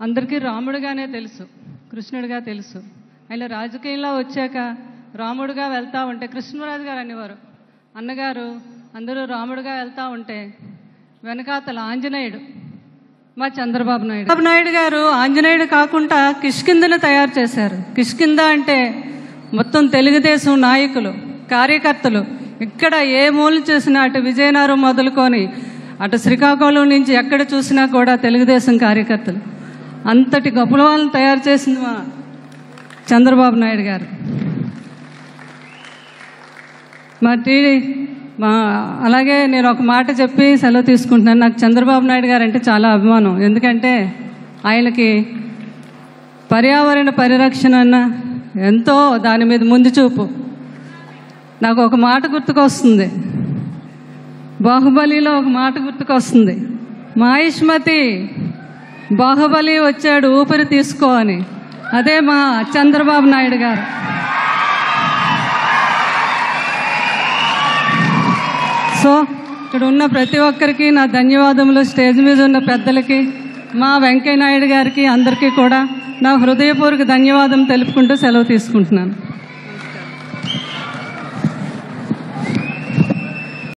అందరికీ రాముడుగానే తెలుసు, కృష్ణుడిగా తెలుసు. ఆయన రాజకీయంలో వచ్చాక రాముడుగా వెళ్తూ ఉంటే కృష్ణరాజు గారు అనేవారు, అన్నగారు అందరూ రాముడుగా వెళ్తూ ఉంటే వెనకాతల ఆంజనేయుడు మా చంద్రబాబు నాయుడు గారు ఆంజనేయుడు కాకుండా కిష్కిందను తయారు చేశారు. కిష్కింద అంటే మొత్తం తెలుగుదేశం నాయకులు, కార్యకర్తలు ఇక్కడ ఏ మూల చూసినా, అటు విజయనగరం మొదలుకొని అటు శ్రీకాకుళం నుంచి ఎక్కడ చూసినా కూడా తెలుగుదేశం కార్యకర్తలు. అంతటి గొప్ప వాళ్ళని తయారు చేసింది మా చంద్రబాబు నాయుడు గారు. అలాగే నేను ఒక మాట చెప్పి సెలవు తీసుకుంటున్నాను. నాకు చంద్రబాబు నాయుడు గారు అంటే చాలా అభిమానం. ఎందుకంటే ఆయనకి పర్యావరణ పరిరక్షణ అన్న ఎంతో దాని మీద ముందు చూపు. నాకు ఒక మాట గుర్తుకొస్తుంది, బాహుబలిలో ఒక మాట గుర్తుకొస్తుంది, మహిష్మతి బాహుబలి వచ్చాడు ఊపిరి తీసుకో అని. అదే మా చంద్రబాబు నాయుడు గారు. సో ఇక్కడ ఉన్న ప్రతి ఒక్కరికి నా ధన్యవాదములు. స్టేజ్ మీద ఉన్న పెద్దలకి, మా వెంకయ్య నాయుడు గారికి, అందరికీ కూడా నా హృదయపూర్వక ధన్యవాదం తెలుపుకుంటూ సెలవు తీసుకుంటున్నాను.